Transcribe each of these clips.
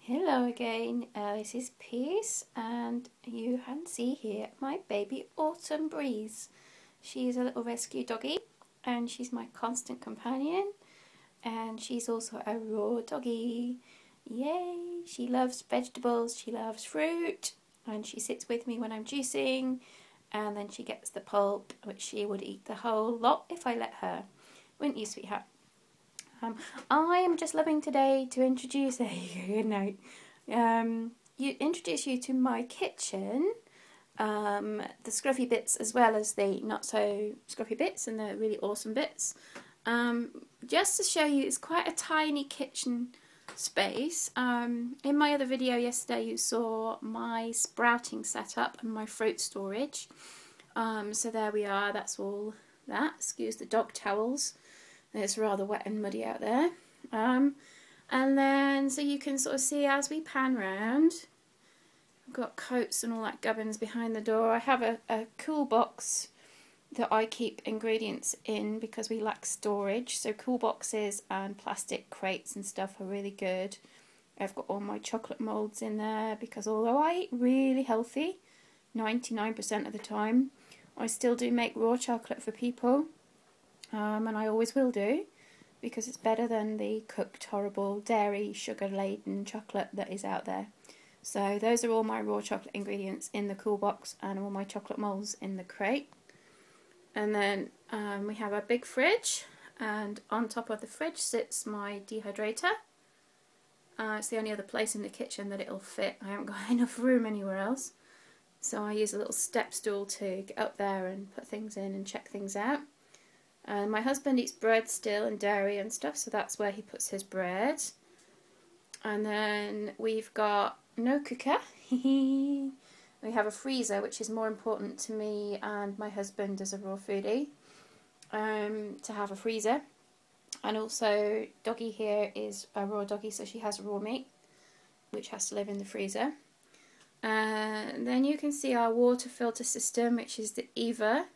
Hello again, this is Peace, and you can see here my baby Autumn Breeze. She's a little rescue doggy and she's my constant companion, and she's also a raw doggy. Yay! She loves vegetables, she loves fruit, and she sits with me when I'm juicing, and then she gets the pulp, which she would eat the whole lot if I let her. Wouldn't you, sweetheart? I am just loving today to introduce introduce you to my kitchen, the scruffy bits as well as the not so scruffy bits and the really awesome bits. Just to show you, it's quite a tiny kitchen space. In my other video yesterday you saw my sprouting setup and my fruit storage. So there we are, that's all that. Excuse the dog towels. It's rather wet and muddy out there. And then, so you can sort of see as we pan round, I've got coats and all that gubbins behind the door. I have a cool box that I keep ingredients in because we lack storage. So cool boxes and plastic crates and stuff are really good. I've got all my chocolate moulds in there because although I eat really healthy 99% of the time, I still do make raw chocolate for people. And I always will do, because it's better than the cooked, horrible, dairy, sugar-laden chocolate that is out there. So those are all my raw chocolate ingredients in the cool box and all my chocolate moulds in the crate. And then we have a big fridge, and on top of the fridge sits my dehydrator. It's the only other place in the kitchen that it'll fit. I haven't got enough room anywhere else. So I use a little step stool to get up there and put things in and check things out. My husband eats bread still and dairy and stuff, so that's where he puts his bread. And then we've got no cooker. We have a freezer, which is more important to me and my husband as a raw foodie, to have a freezer. And also doggy here is a raw doggy, so she has raw meat, which has to live in the freezer. And then you can see our water filter system, which is the Eva.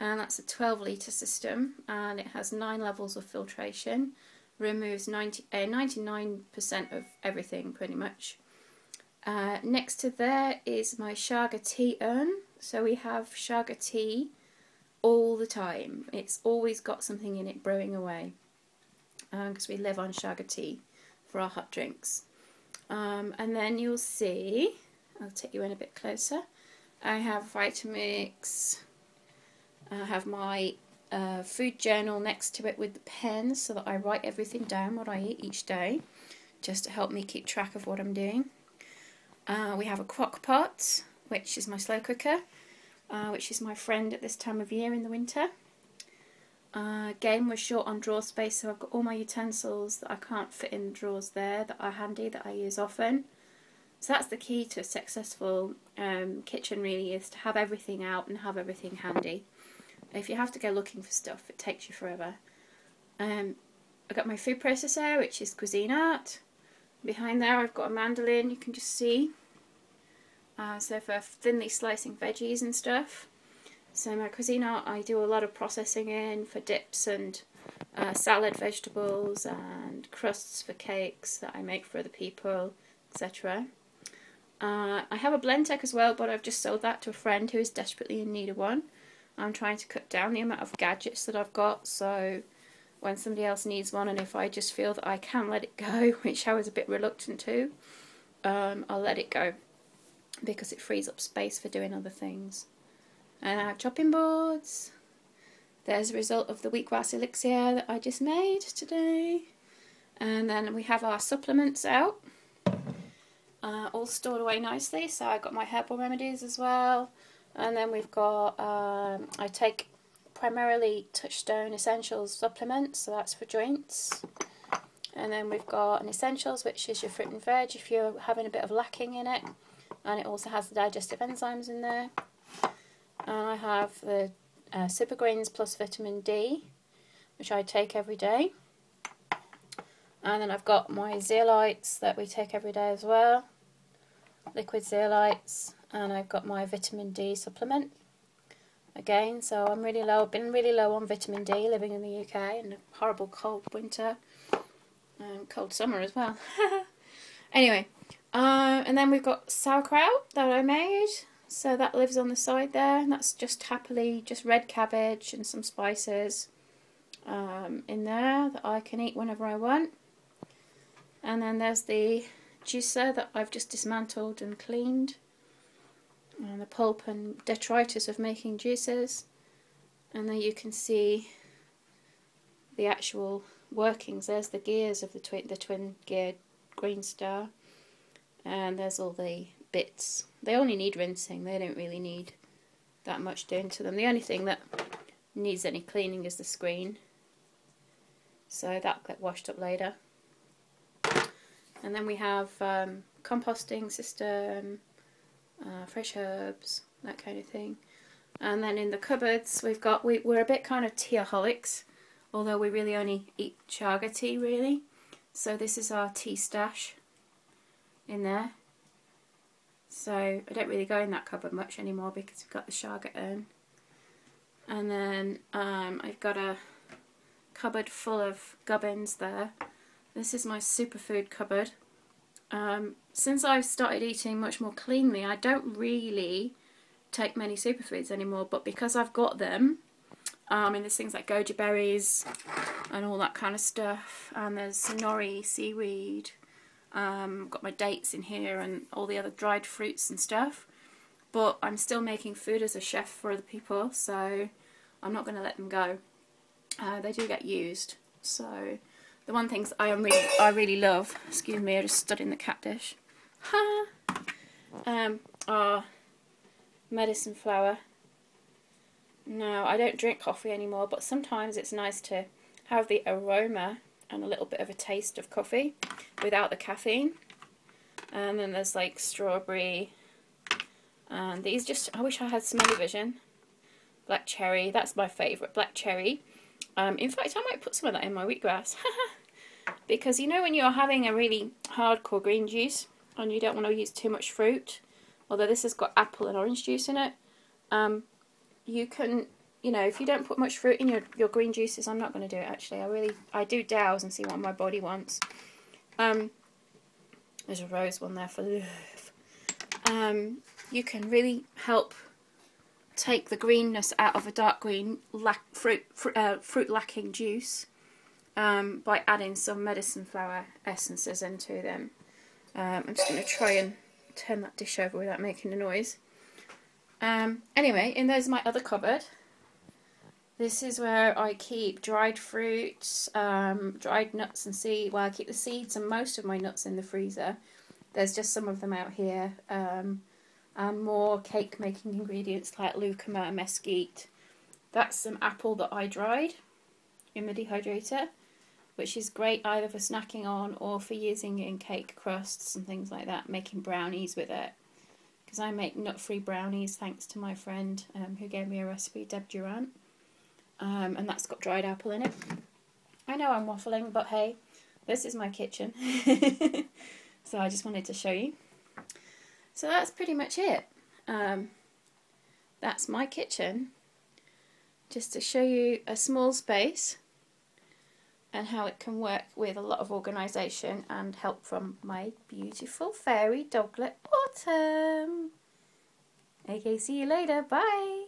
And that's a 12-litre system, and it has 9 levels of filtration, removes 99% of everything pretty much. Next to there is my Shaga tea urn. So we have Shaga tea all the time. It's always got something in it brewing away, because we live on Shaga tea for our hot drinks. And then you'll see, I'll take you in a bit closer, I have Vitamix. I have my food journal next to it with the pen so that I write everything down what I eat each day, just to help me keep track of what I'm doing. We have a crock pot, which is my slow cooker, which is my friend at this time of year in the winter. Again, we're short on drawer space, so I've got all my utensils that I can't fit in the drawers there that are handy, that I use often. So that's the key to a successful kitchen, really, is to have everything out and have everything handy. If you have to go looking for stuff, it takes you forever. I've got my food processor, which is Cuisine Art. Behind there I've got a mandolin, you can just see. So for thinly slicing veggies and stuff. So my Cuisine Art I do a lot of processing in for dips and salad vegetables and crusts for cakes that I make for other people, etc. I have a Blendtec as well, but I've just sold that to a friend who is desperately in need of one. I'm trying to cut down the amount of gadgets that I've got, so when somebody else needs one, and if I just feel that I can let it go, which I was a bit reluctant to, I'll let it go, because it frees up space for doing other things. And I have chopping boards. There's a result of the wheatgrass elixir that I just made today. And then we have our supplements out, all stored away nicely, so I've got my herbal remedies as well. And then we've got, I take primarily Touchstone Essentials supplements, so that's for joints. And then we've got an Essentials, which is your fruit and veg if you're having a bit of lacking in it. And it also has the digestive enzymes in there. And I have the Super Greens plus vitamin D, which I take every day. And then I've got my zeolites that we take every day as well, liquid zeolites. And I've got my vitamin D supplement again, so I'm really low, been really low on vitamin D living in the UK in a horrible cold winter, cold summer as well. Anyway, and then we've got sauerkraut that I made. So that lives on the side there. And that's just happily just red cabbage and some spices in there that I can eat whenever I want. And then there's the juicer that I've just dismantled and cleaned. And the pulp and detritus of making juices. And then you can see the actual workings. There's the gears of the twin geared green star. And there's all the bits. They only need rinsing. They don't really need that much doing to them. The only thing that needs any cleaning is the screen. So that'll get washed up later. And then we have composting system, fresh herbs, that kind of thing. And then in the cupboards we're a bit kind of teaholics, although we really only eat chaga tea really. So this is our tea stash in there. So I don't really go in that cupboard much anymore because we've got the chaga urn. And then I've got a cupboard full of gubbins there. This is my superfood cupboard. Since I've started eating much more cleanly, I don't really take many superfoods anymore, but because I've got them, and there's things like goji berries and all that kind of stuff, and there's nori, seaweed, got my dates in here and all the other dried fruits and stuff, but I'm still making food as a chef for other people, so I'm not going to let them go. They do get used. So the one things I really love, excuse me, I just stood in the cat dish, are medicine flower. Now, I don't drink coffee anymore, but sometimes it's nice to have the aroma and a little bit of a taste of coffee without the caffeine. And then there's like strawberry, and these just, I wish I had smelly vision. Black cherry, that's my favourite, black cherry. In fact, I might put some of that in my wheatgrass. Because you know when you're having a really hardcore green juice and you don't want to use too much fruit, although this has got apple and orange juice in it, you can, you know, if you don't put much fruit in your green juices, I'm not going to do it actually. I do douse and see what my body wants. There's a rose one there for love. You can really help take the greenness out of a dark green fruit lacking juice by adding some medicine flower essences into them. I'm just going to try and turn that dish over without making a noise. Anyway, and there's my other cupboard. This is where I keep dried fruits, dried nuts and seeds. Well, I keep the seeds and most of my nuts in the freezer. There's just some of them out here. And more cake making ingredients like lucuma and mesquite. That's some apple that I dried in my dehydrator, which is great either for snacking on or for using in cake crusts and things like that, making brownies with it. Because I make nut-free brownies thanks to my friend who gave me a recipe, Deb Durant. And that's got dried apple in it. I know I'm waffling, but hey, this is my kitchen. So I just wanted to show you. So that's pretty much it. That's my kitchen. Just to show you a small space and how it can work with a lot of organisation and help from my beautiful fairy doglet Autumn. Okay, see you later. Bye.